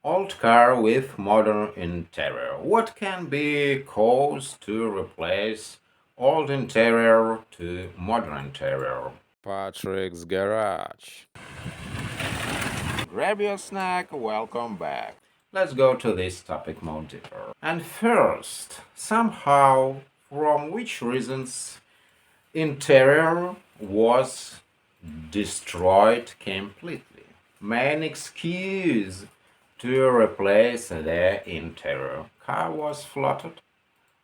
Old car with modern interior. What can be caused to replace old interior to modern interior? Patrick's Garage. Grab your snack, welcome back. Let's go to this topic more deeper. And first, somehow, from which reasons interior was destroyed completely? Main excuse to replace the interior. Car was flooded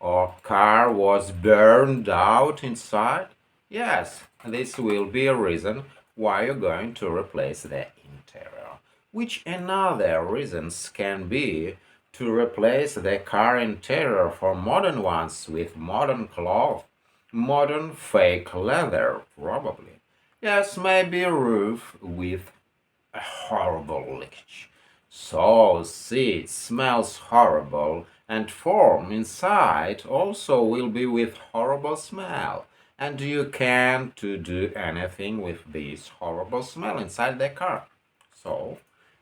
or car was burned out inside? Yes, this will be a reason why you're going to replace the interior. Which another reasons can be to replace the car interior for modern ones with modern cloth, modern fake leather, probably. Yes, maybe a roof with a horrible leakage. So seed smells horrible, and form inside also will be with horrible smell. And you can't do anything with this horrible smell inside the car. So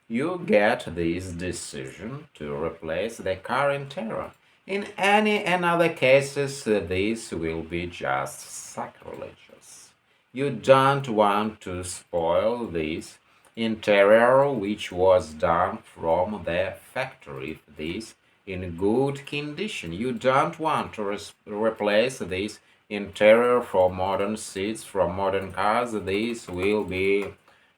you get this decision to replace the car interior. In any another cases, this will be just sacrilegious. You don't want to spoil this interior which was done from the factory. This in good condition. You don't want to replace this interior from modern seats from modern cars. This will be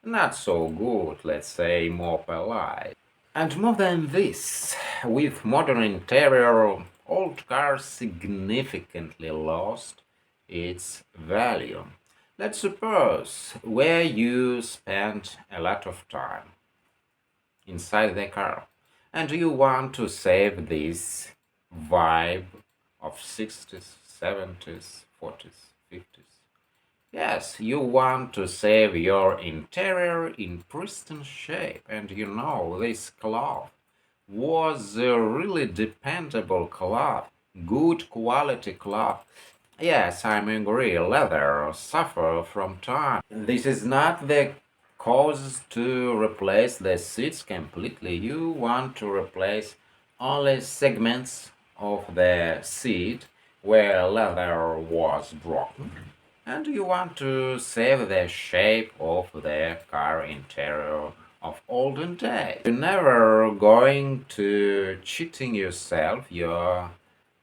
not so good, let's say more polite. And more than this, with modern interior, old cars significantly lost its value. Let's suppose where you spent a lot of time inside the car and you want to save this vibe of 60s, 70s, 40s, 50s. Yes, you want to save your interior in pristine shape, and you know this cloth was a really dependable cloth, good quality cloth. Yes, I'm agree, leather suffer from time. This is not the cause to replace the seats completely. You want to replace only segments of the seat where leather was broken and you want to save the shape of the car interior of olden days. You're never going to cheating yourself your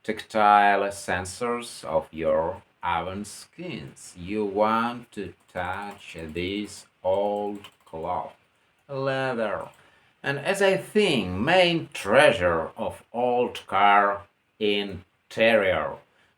tactile sensors of your oven skins. You want to touch this old cloth, leather, and as I think main treasure of old car interior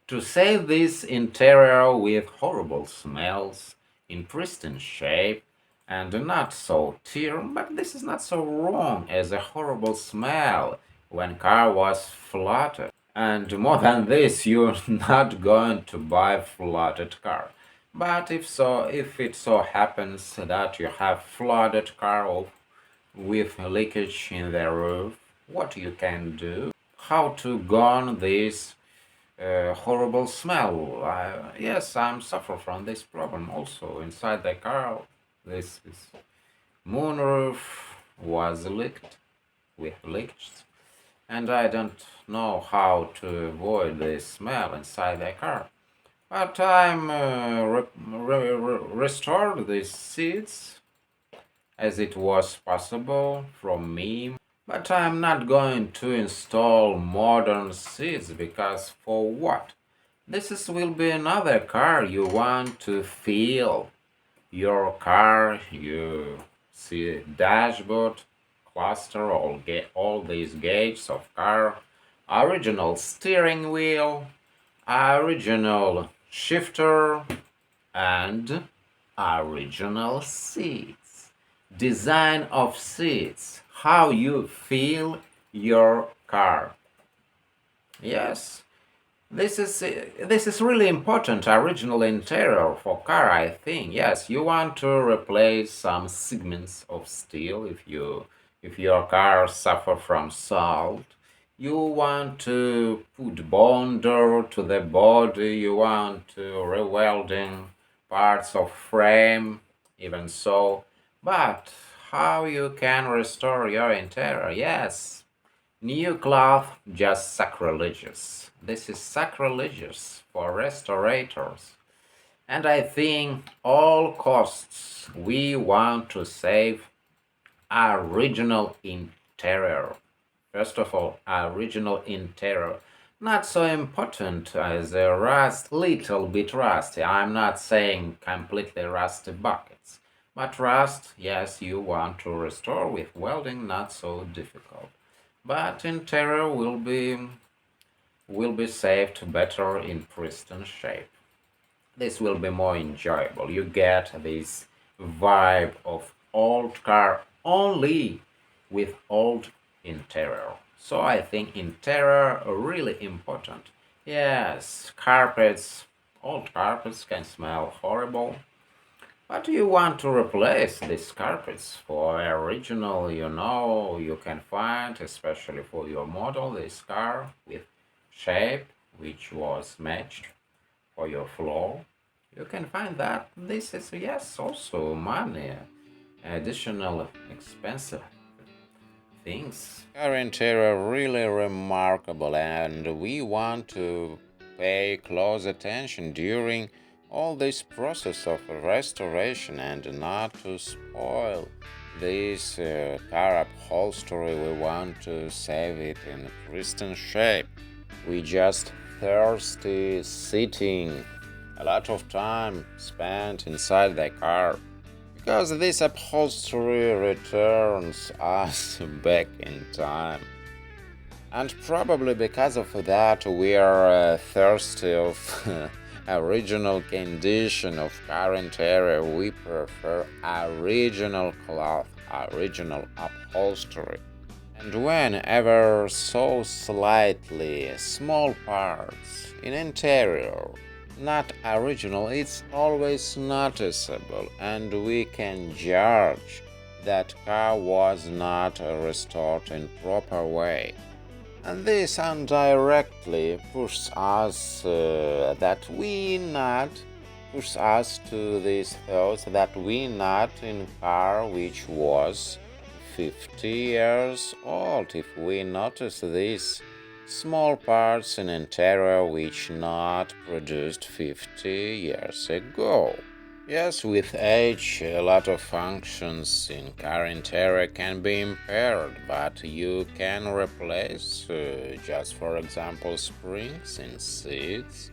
to save this interior with horrible smells, in pristine shape, and not so tear, but this is not so wrong as a horrible smell when car was flooded. And more than this, you're not going to buy flooded car. But if it so happens that you have flooded car with leakage in the roof, what you can do? How to gone this horrible smell. Yes, I'm suffer from this problem also inside the car. This moonroof was leaked with leaks, and I don't know how to avoid the smell inside the car. But I'm restored the seats as it was possible from me. But I'm not going to install modern seats because for what? Will be another car you want to feel. Your car, you see dashboard, cluster, all these gauges of car, original steering wheel, original shifter, and original seats. Design of seats, how you feel your car. Yes, this is really important. Original interior for car, I think. Yes, you want to replace some segments of steel if your car suffer from salt. You want to put bonder to the body. You want to rewelding parts of frame, even so. But how you can restore your interior. Yes, new cloth just sacrilegious. This is sacrilegious for restorators. And I think all costs we want to save original interior. First of all, original interior. Not so important as a rust, little bit rusty. I'm not saying completely rusty buckets. But rust, yes, you want to restore with welding, not so difficult. But interior will be saved better in pristine shape. This will be more enjoyable. You get this vibe of old car only with old interior. So I think interior really important. Yes, carpets, old carpets can smell horrible, but you want to replace these carpets for original, you can find, especially for your model, this car with shape which was matched for your floor. You can find that this is, yes, also money, additional expensive things. Car interior really remarkable, and we want to pay close attention during all this process of restoration and not to spoil this car upholstery. We want to save it in pristine shape. We just thirsty sitting, a lot of time spent inside the car, because this upholstery returns us back in time. And probably because of that, we are thirsty of original condition of car interior. We prefer original cloth, original upholstery. And whenever so slightly small parts in interior not original, it's always noticeable, and we can judge that car was not restored in proper way. And this indirectly pushes us push us to this thought that we not in car which was 50 years old. If we notice these small parts in interior which not produced 50 years ago. Yes, with age, a lot of functions in car interior can be impaired, but you can replace, just for example, springs in seats.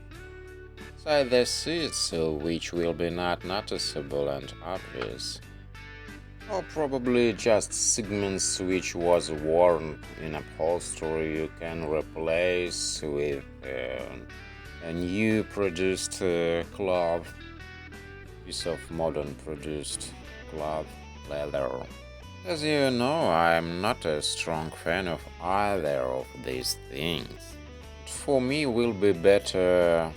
Inside the seats, which will be not noticeable and obvious, or probably just segments which was worn in upholstery you can replace with a new produced cloth, piece of modern produced cloth leather. As you know, I am not a strong fan of either of these things. For me, will be better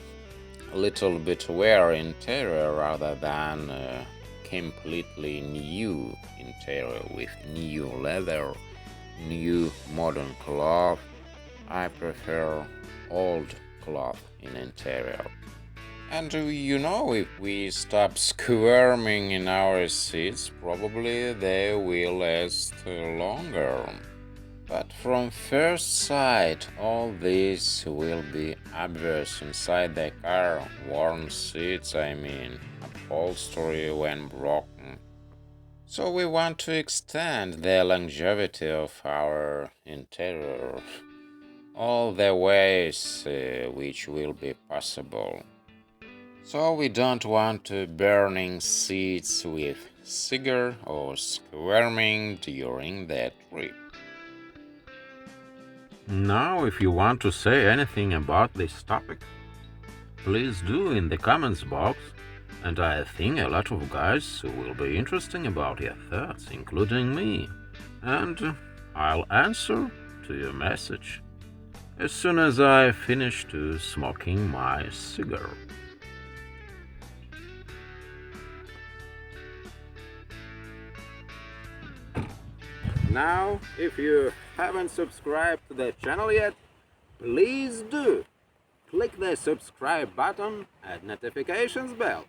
a little bit wear interior rather than completely new interior with new leather, new modern cloth. I prefer old cloth in interior. And if we stop squirming in our seats, probably they will last longer. But from first sight, all this will be obvious inside the car. Worn seats, upholstery when broken. So we want to extend the longevity of our interior, all the ways which will be possible. So we don't want burning seats with cigar or squirming during the trip. Now, if you want to say anything about this topic, please do in the comments box, and I think a lot of guys will be interested about your thoughts, including me, and I'll answer to your message as soon as I finish to smoking my cigar. Now, if you haven't subscribed to the channel yet, please do. Click the subscribe button and notifications bell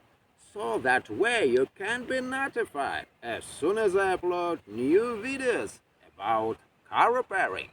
so that way you can be notified as soon as I upload new videos about car repairing.